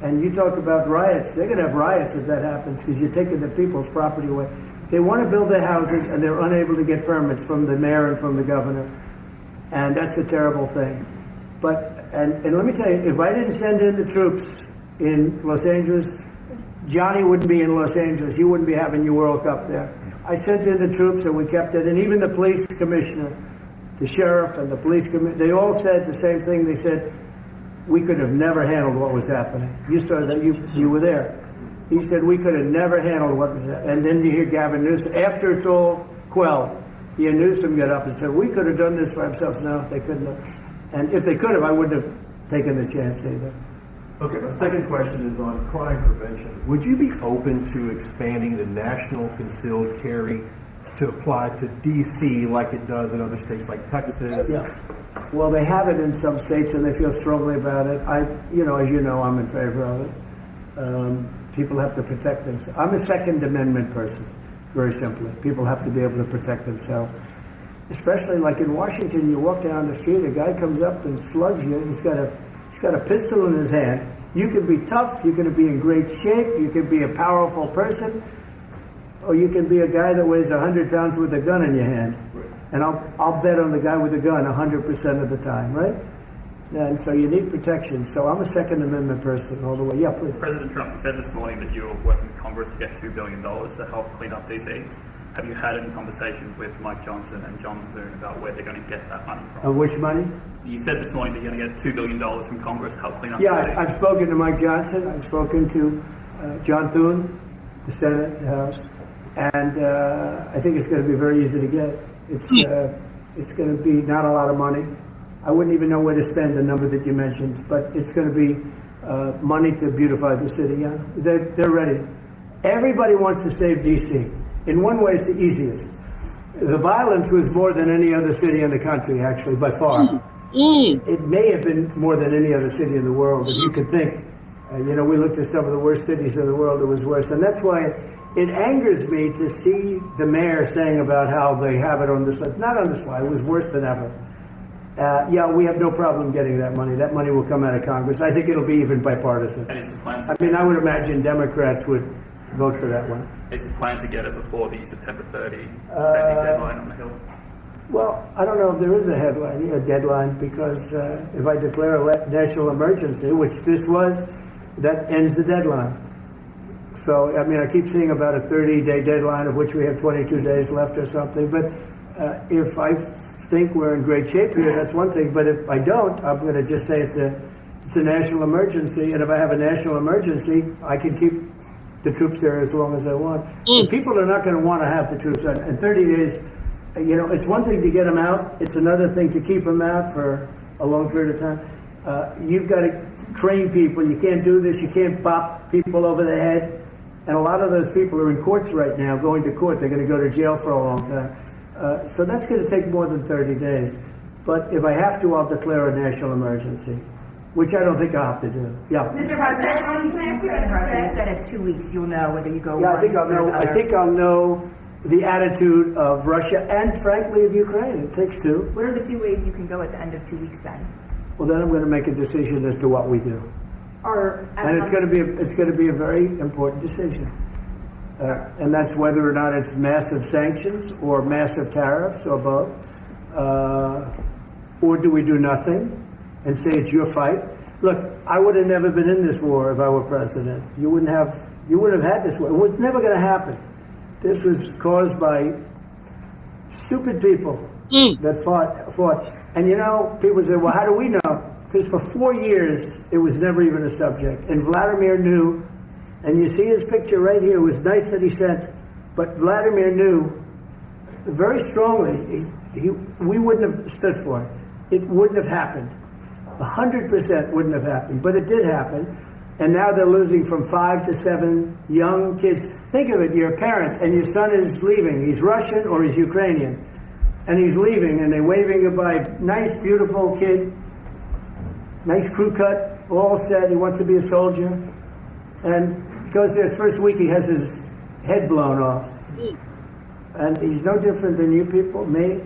And you talk about riots. They're going to have riots if that happens because you're taking the people's property away. They want to build their houses, and they're unable to get permits from the mayor and from the governor. And that's a terrible thing. But, and let me tell you, if I didn't send in the troops in Los Angeles, Johnny wouldn't be in Los Angeles. He wouldn't be having your World Cup there. I sent in the troops, and we kept it. And even the police commissioner, the sheriff and the police commissioner, they all said the same thing. They said, we could have never handled what was happening. You saw that, you were there. He said, we could have never handled what was happening. And then you hear Gavin Newsom, after it's all quelled, you hear Newsom get up and say, we could have done this for ourselves. No, they couldn't have. And if they could have, I wouldn't have taken the chance either. Okay, my second question is on crime prevention. Would you be open to expanding the national concealed carry to apply to D.C. like it does in other states like Texas? Yeah. Well, they have it in some states, and they feel strongly about it. As you know, I'm in favor of it. People have to protect themselves. I'm a Second Amendment person, very simply. People have to be able to protect themselves. Especially like in Washington, you walk down the street, a guy comes up and slugs you. He's got a pistol in his hand. You can be tough, you can be in great shape, you can be a powerful person, or you can be a guy that weighs 100 pounds with a gun in your hand. And I'll bet on the guy with a gun 100% of the time, right? And so you need protection. So I'm a Second Amendment person all the way. Yeah, please. President Trump said this morning that you were working with Congress to get $2 billion to help clean up DC. Have you had any conversations with Mike Johnson and John Thune about where they're going to get that money from? Which money? You said this morning that you're going to get $2 billion from Congress to help clean up DC. Yeah, I've spoken to Mike Johnson. I've spoken to John Thune, the Senate, the House. And I think it's going to be very easy to get. It's going to be not a lot of money. I wouldn't even know where to spend the number that you mentioned, but it's going to be money to beautify the city. Yeah, they're ready. Everybody wants to save D.C. In one way, it's the easiest. The violence was more than any other city in the country, actually, by far. It may have been more than any other city in the world, if you could think. We looked at some of the worst cities in the world. It was worse, and that's why it angers me to see the mayor saying about how they have it on the slide. Not on the slide. It was worse than ever. We have no problem getting that money. That money will come out of Congress. I think it'll be even bipartisan. I mean, I would imagine Democrats would vote for that one. Is the plan to get it before the September 30 spending deadline on the Hill? Well, I don't know if there is a deadline, because if I declare a national emergency, which this was, that ends the deadline. So, I mean, I keep seeing about a 30-day deadline, of which we have 22 days left or something. But if I think we're in great shape here, that's one thing. But if I don't, I'm going to just say it's a national emergency. And if I have a national emergency, I can keep the troops there as long as I want. The people are not going to want to have the troops on. In 30 days, you know, it's one thing to get them out. It's another thing to keep them out for a long period of time. You've got to train people. You can't do this. You can't bop people over the head. And a lot of those people are in courts right now, going to court. They're going to go to jail for a long time. So that's going to take more than 30 days. But if I have to, I'll declare a national emergency, which I don't think I'll have to do. Yeah. Mr. President, can I ask you about the you said in 2 weeks you'll know whether you go. Yeah, I think I'll know. I think I'll know the attitude of Russia and, frankly, of Ukraine. It takes two. What are the 2 ways you can go at the end of 2 weeks then? Well, then I'm going to make a decision as to what we do. And it's going to be a very important decision. And that's whether or not it's massive sanctions or massive tariffs or both. Or do we do nothing and say it's your fight? Look, I would have never been in this war if I were president. You wouldn't have had this war. It was never going to happen. This was caused by stupid people that fought. And you know, people say, well, how do we know? Because for 4 years, it was never even a subject. And Vladimir knew, and you see his picture right here. It was nice that he sent, but Vladimir knew very strongly we wouldn't have stood for it. It wouldn't have happened. 100% wouldn't have happened, but it did happen. And now they're losing from 5 to 7 young kids. Think of it, you're a parent and your son is leaving. He's Russian or he's Ukrainian. And he's leaving and they're waving goodbye. Nice, beautiful kid. Nice crew cut, all set. He wants to be a soldier. And he goes there first week, he has his head blown off. And he's no different than you people, me.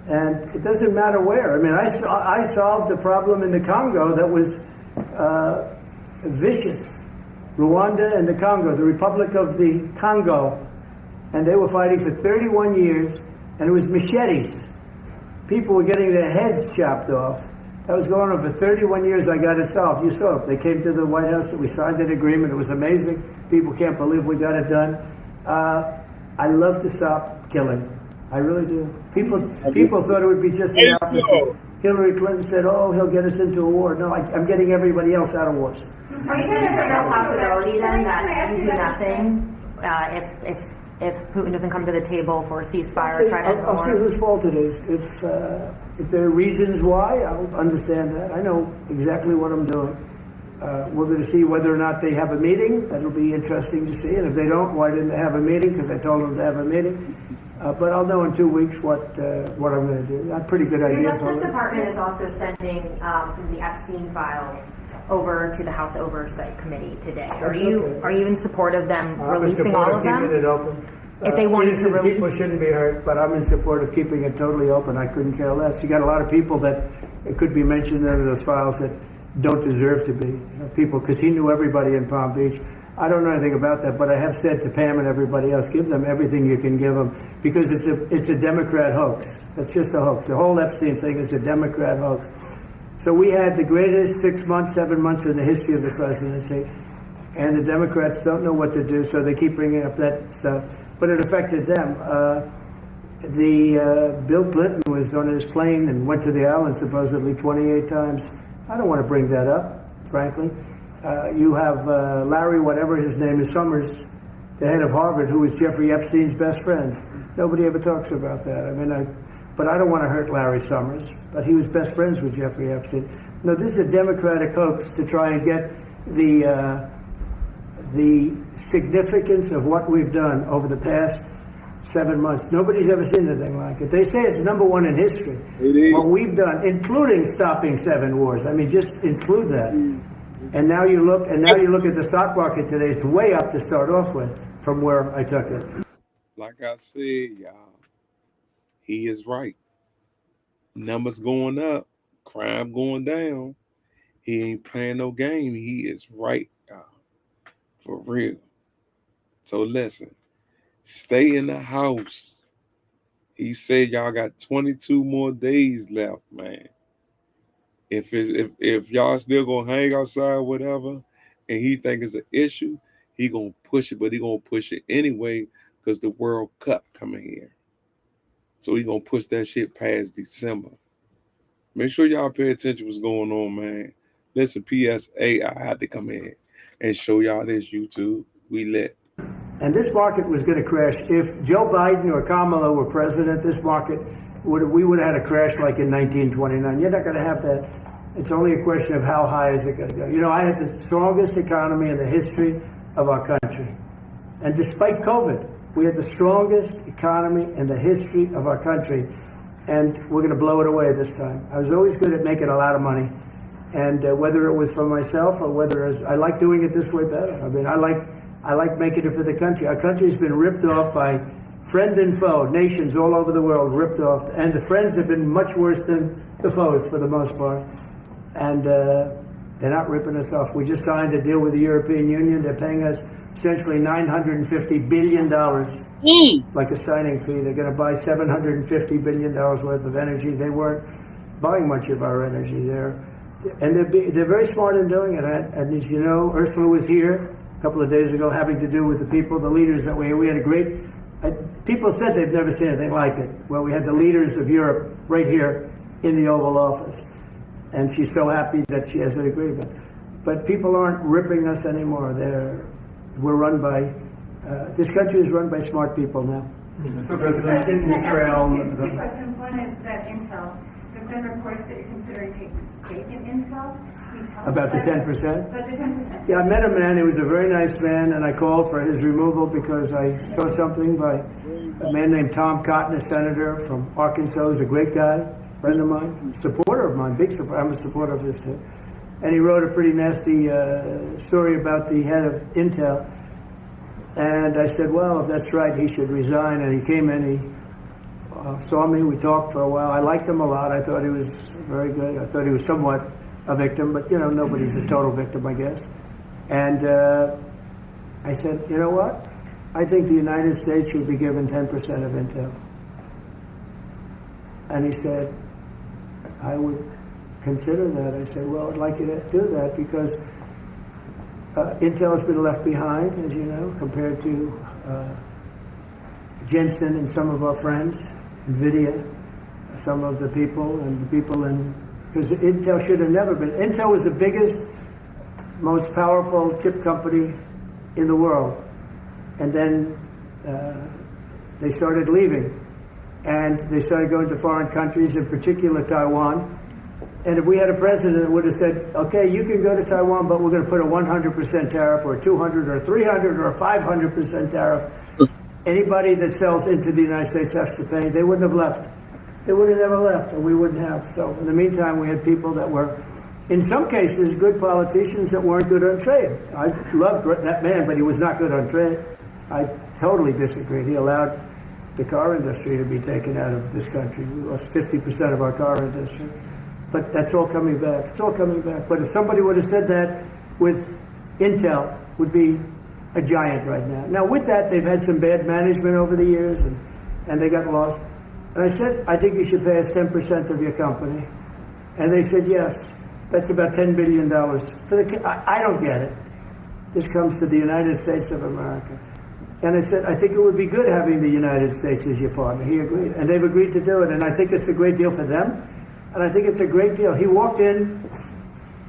And it doesn't matter where. I mean, I solved a problem in the Congo that was vicious. Rwanda and the Congo, the Republic of the Congo. And they were fighting for 31 years, and it was machetes. People were getting their heads chopped off. That was going on for 31 years. I got it solved. You saw it. They came to the White House, we signed an agreement. It was amazing. People can't believe we got it done. I love to stop killing. I really do. People thought it would be just the opposite. Hillary Clinton said, oh, he'll get us into a war. No, I'm getting everybody else out of wars. Are you saying there's no possibility then that you do nothing if Putin doesn't come to the table for a ceasefire? I'll see whose fault it is. If there are reasons why, I'll understand that. I know exactly what I'm doing. We're going to see whether or not they have a meeting. That'll be interesting to see. And if they don't, why didn't they have a meeting? Because I told them to have a meeting. But I'll know in 2 weeks what I'm going to do. I have pretty good ideas. The Justice Department is also sending some of the Epstein files over to the House Oversight Committee today. Are you in support of them releasing all of them? I'm in support of keeping it open. If they wanted to release, people shouldn't be hurt, but I'm in support of keeping it totally open. I couldn't care less. You got a lot of people that it could be mentioned in those files that don't deserve to be. People, because he knew everybody in Palm Beach. I don't know anything about that, but I have said to Pam and everybody else, give them everything you can give them, because it's a Democrat hoax. It's just a hoax. The whole Epstein thing is a Democrat hoax. So we had the greatest 6 months, 7 months in the history of the presidency, and the Democrats don't know what to do, so they keep bringing up that stuff. But it affected them. Bill Clinton was on his plane and went to the island supposedly 28 times. I don't want to bring that up, frankly. You have Larry, whatever his name is, Summers, the head of Harvard, who was Jeffrey Epstein's best friend. Nobody ever talks about that. I mean, but I don't want to hurt Larry Summers, but he was best friends with Jeffrey Epstein. No, this is a Democratic hoax to try and get the significance of what we've done over the past 7 months. Nobody's ever seen anything like it. They say it's #1 in history. What we've done, including stopping 7 wars. I mean, just include that. And now you look at the stock market today. It's way up to start off with from where I took it. Like I said, y'all, he is right. Numbers going up, crime going down. He ain't playing no game. He is right, y'all. For real. So listen, stay in the house He said y'all got 22 more days left, man. If y'all still gonna hang outside, whatever, and he think it's an issue, he gonna push it, but he gonna push it anyway because the World Cup coming here. So he gonna push that shit past December. Make sure y'all pay attention to what's going on, man. Listen, PSA, I had to come in and show y'all this YouTube. We lit. And this market was going to crash. If Joe Biden or Kamala were president, this market we would have had a crash like in 1929. You're not going to have that. It's only a question of how high is it going to go. You know, I had the strongest economy in the history of our country. And despite COVID, we had the strongest economy in the history of our country. And we're going to blow it away this time. I was always good at making a lot of money. And whether it was for myself or whether it was, I like doing it this way better. I mean, I like making it for the country. Our country's been ripped off by friend and foe, nations all over the world ripped off. And the friends have been much worse than the foes for the most part. And they're not ripping us off. We just signed a deal with the European Union. They're paying us essentially $950 billion, like a signing fee. They're going to buy $750 billion worth of energy. They weren't buying much of our energy there. And they're very smart in doing it. And as you know, Ursula was here a couple of days ago having to do with the people, the leaders that we had a great, people said they've never seen anything like it. Well, we had the leaders of Europe right here in the Oval Office. And she's so happy that she has an agreement. But people aren't ripping us anymore. We're run by, this country is run by smart people now. Mr. President, in Israel... Two questions. One is that Intel, there have been reports that you're considering taking a stake in Intel. About the 10%? About the 10%. Yeah, I met a man, he was a very nice man, and I called for his removal because I saw something by a man named Tom Cotton, a senator from Arkansas. He's a great guy, friend of mine, supporter of mine, big supporter. I'm a supporter of his too. And he wrote a pretty nasty story about the head of Intel. And I said, well, if that's right, he should resign. And he came in, he saw me, we talked for a while. I liked him a lot. I thought he was very good. I thought he was somewhat a victim, but you know, nobody's a total victim, I guess. And I said, you know what? I think the United States should be given 10% of Intel. And he said, I would consider that. I said, well, I'd like you to do that because Intel has been left behind, as you know, compared to Jensen and some of our friends, NVIDIA, some of the people, and the people in, because Intel should have never been. Intel was the biggest, most powerful chip company in the world. And then they started leaving. And they started going to foreign countries, in particular Taiwan. And if we had a president that would have said, okay, you can go to Taiwan, but we're going to put a 100% tariff or a 200 or 300 or a 500% tariff, anybody that sells into the United States has to pay. They wouldn't have left. They would have never left, and we wouldn't have. So in the meantime, we had people that were, in some cases, good politicians that weren't good on trade. I loved that man, but he was not good on trade. I totally disagree. He allowed the car industry to be taken out of this country. We lost 50% of our car industry. But that's all coming back. It's all coming back. But if somebody would have said that with Intel, would be a giant right now. Now with that, they've had some bad management over the years, and they got lost. And I said, I think you should pay us 10% of your company. And they said, yes. That's about $10 billion. I don't get it. This comes to the United States of America. And I said, I think it would be good having the United States as your partner. He agreed. And they've agreed to do it. And I think it's a great deal for them. And I think it's a great deal. He walked in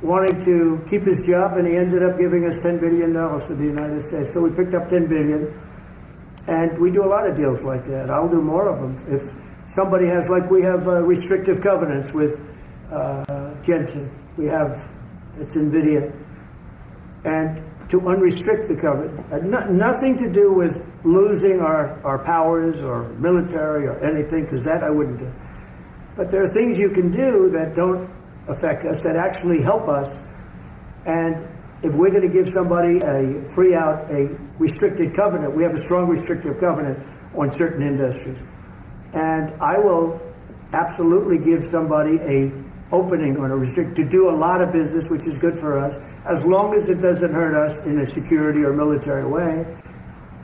wanting to keep his job, and he ended up giving us $10 billion for the United States. So we picked up $10 billion. And we do a lot of deals like that. I'll do more of them. If somebody has, like we have restrictive covenants with Jensen. We have, it's NVIDIA. And to unrestrict the covenant. Nothing to do with losing our powers or military or anything, because that I wouldn't do. But there are things you can do that don't affect us, that actually help us. And if we're going to give somebody a free out, a restricted covenant, we have a strong restrictive covenant on certain industries. And I will absolutely give somebody a opening on a restrict to do a lot of business, which is good for us, as long as it doesn't hurt us in a security or military way.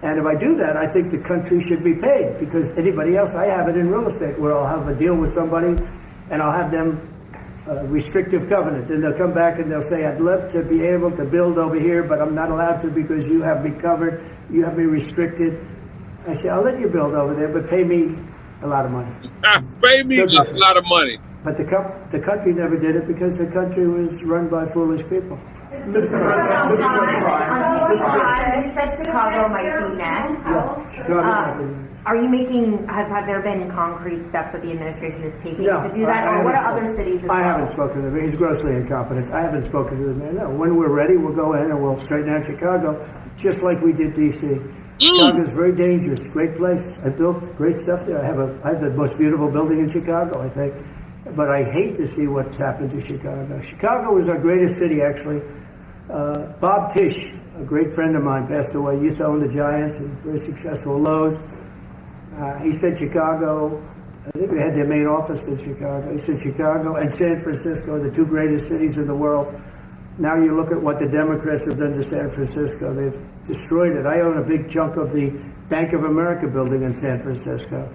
And if I do that, I think the country should be paid, because anybody else, I have it in real estate where I'll have a deal with somebody and I'll have them restrictive covenant. And they'll come back and they'll say, I'd love to be able to build over here, but I'm not allowed to because you have me covered, you have me restricted. I say, I'll let you build over there, but pay me a lot of money. Pay me a lot of money. But the country never did it because the country was run by foolish people. You said Chicago might be next. Are you making, have there been concrete steps that the administration is taking to do that? Or what are other cities? I haven't spoken to him. He's grossly incompetent. I haven't spoken to the mayor. No. When we're ready, we'll go in and we'll straighten out Chicago, just like we did D.C. Chicago's very dangerous. Great place. I built great stuff there. I have the most beautiful building in Chicago, I think. But I hate to see what's happened to Chicago. Chicago was our greatest city, actually. Bob Tisch, a great friend of mine, passed away. He used to own the Giants and very successful Lowe's. He said Chicago, I think they had their main office in Chicago. He said Chicago and San Francisco are the two greatest cities in the world. Now you look at what the Democrats have done to San Francisco. They've destroyed it. I own a big chunk of the Bank of America building in San Francisco.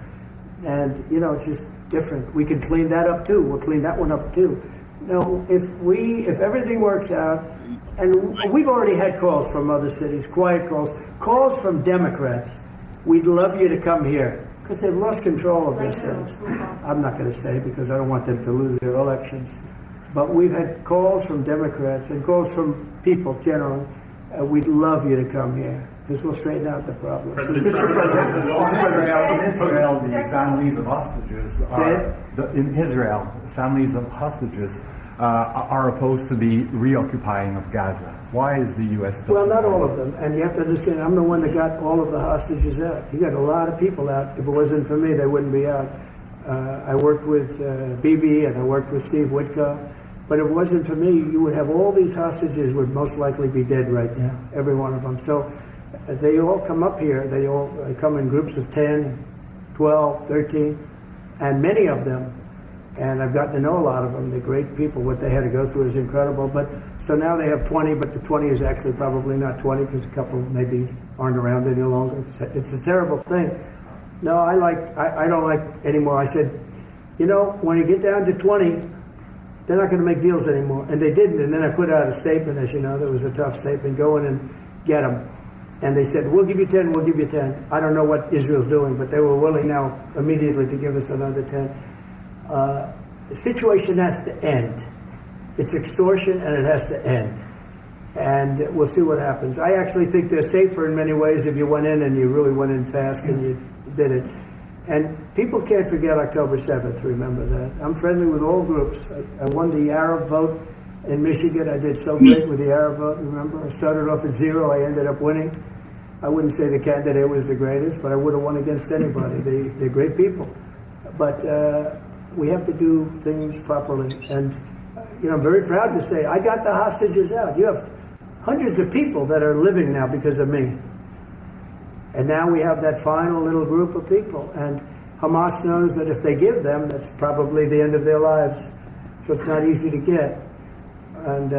And, you know, it's just different. We can clean that up too. We'll clean that one up too. No, if everything works out, and we've already had calls from other cities, quiet calls from Democrats. We'd love you to come here, because they've lost control of their cities. I'm not going to say because I don't want them to lose their elections. But we've had calls from Democrats and calls from people generally. We'd love you to come here, because we'll straighten out the problem. Mr. President, in Israel, the families of hostages in Israel, families of hostages are opposed to the reoccupying of Gaza. Why is the U.S. still? Well, not all of them, and you have to understand, I'm the one that got all of the hostages out. You got a lot of people out. If it wasn't for me, they wouldn't be out. I worked with Bibi and I worked with Steve Witkoff. But if it wasn't for me, you would have all these hostages would most likely be dead right now, every one of them. So they all come up here. They come in groups of 10, 12, 13, and many of them, and I've gotten to know a lot of them. They're great people. What they had to go through is incredible. But so now they have 20, but the 20 is actually probably not 20 because a couple maybe aren't around any longer. It's a terrible thing. No, I don't like anymore. I said, you know, when you get down to 20, they're not going to make deals anymore. And they didn't. And then I put out a statement, as you know, that was a tough statement, go in and get them. And they said, we'll give you 10, we'll give you 10. I don't know what Israel's doing, but they were willing now immediately to give us another 10. The situation has to end. It's extortion and it has to end. And we'll see what happens. I actually think they're safer in many ways if you went in and you really went in fast and you did it. And people can't forget October 7th, remember that. I'm friendly with all groups. I won the Arab vote in Michigan. I did so great with the Arab vote, remember? I started off at 0, I ended up winning. I wouldn't say the candidate was the greatest, but I would have won against anybody. They're great people. But we have to do things properly. And you know, I'm very proud to say I got the hostages out. You have hundreds of people that are living now because of me. And now we have that final little group of people. And Hamas knows that if they give them, that's probably the end of their lives. So it's not easy to get. And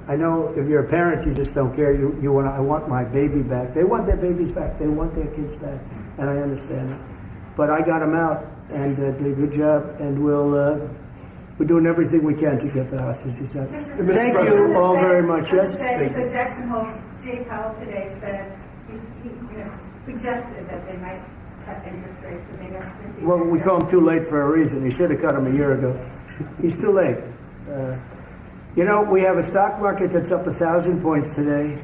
I know if you're a parent, you just don't care. You want, I want my baby back. They want their babies back. They want their kids back. And I understand it. But I got them out and did a good job. And we're doing everything we can to get the hostages out. Thank you all very much. Yes? So Jackson Hole, Jay Powell today said, he suggested that they might cut interest rates, but they have to see. Well, we call him too late for a reason. He should have cut them a year ago. He's too late. You know, we have a stock market that's up 1,000 points today.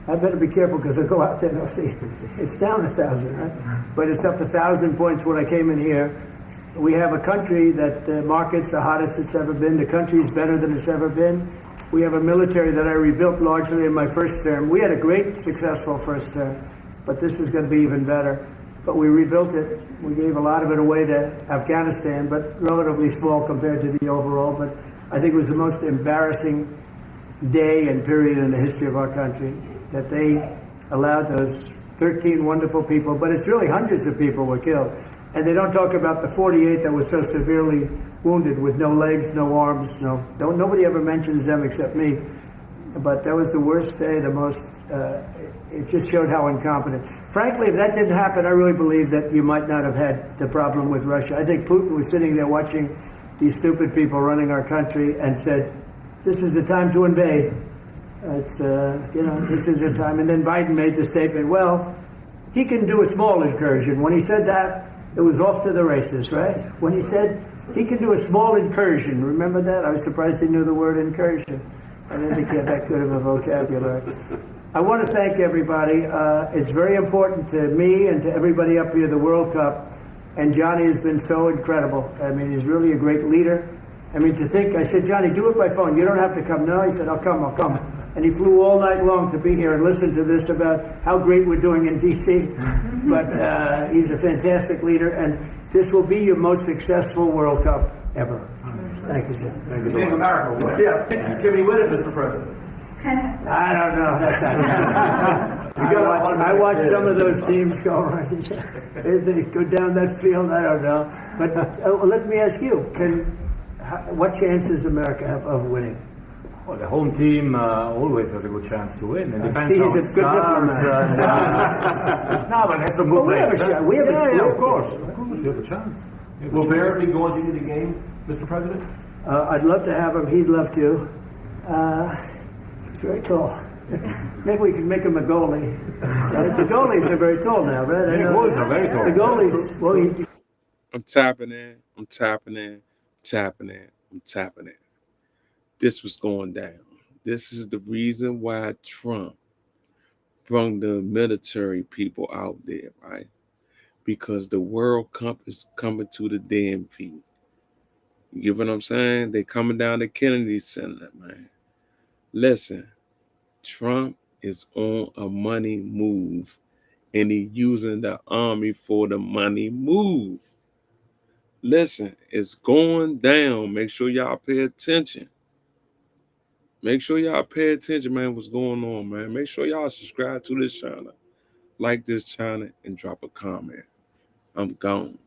I better be careful because I go out there and I'll see it's down 1,000, right? But it's up 1,000 points when I came in here. We have a country that the market's the hottest it's ever been. The country's better than it's ever been. We have a military that I rebuilt largely in my first term. We had a great, successful first term, but this is going to be even better. But we rebuilt it. We gave a lot of it away to Afghanistan, but relatively small compared to the overall. But I think it was the most embarrassing day and period in the history of our country that they allowed those 13 wonderful people, but it's really hundreds of people were killed. And they don't talk about the 48 that was so severely wounded with no legs, no arms, nobody ever mentions them except me. but that was the worst day, the most, it just showed how incompetent. Frankly, if that didn't happen, I really believe that you might not have had the problem with Russia. I think Putin was sitting there watching these stupid people running our country and said, this is the time to invade. It's, this is the time. And then Biden made the statement, well, he can do a small incursion. When he said that, it was off to the races, right? When he said he can do a small incursion, remember that? I was surprised he knew the word incursion. I didn't think he had that good of a vocabulary. I want to thank everybody. It's very important to me and to everybody up here, the World Cup. And Johnny has been so incredible. I mean, he's really a great leader. I mean, to think, I said, Johnny, do it by phone. You don't have to come. No, he said, I'll come. And he flew all night long to be here and listen to this about how great we're doing in D.C. But he's a fantastic leader, and this will be your most successful World Cup ever. Thank you, Jim. Thank you so much. America, yeah. Can we win it, Mr. President? I don't know. That's not I watch some of those teams go right. They go down that field. I don't know. But let me ask you: what chance does America have of winning? Well, the home team always has a good chance to win. It depends See, on he's a good stars. No, but that's a good we have a shot. We have of course. Of course, you have a chance. Will Bears be going to any of the games, Mr. President? I'd love to have him. He'd love to. He's very tall. Maybe we can make him a goalie. The goalies are very tall now, right? The goalies are very tall. The goalies, well, I'm tapping in. I'm tapping in. Tapping in. I'm tapping in. This was going down. This is the reason why Trump brought the military people out there, right? Because the World Cup is coming to the DMV. You get what I'm saying? They coming down to Kennedy Center, man. Listen, Trump is on a money move, and he using the army for the money move. Listen, it's going down. Make sure y'all pay attention. Make sure y'all pay attention, man, what's going on, man. Make sure y'all subscribe to this channel, like this channel, and drop a comment. I'm gone.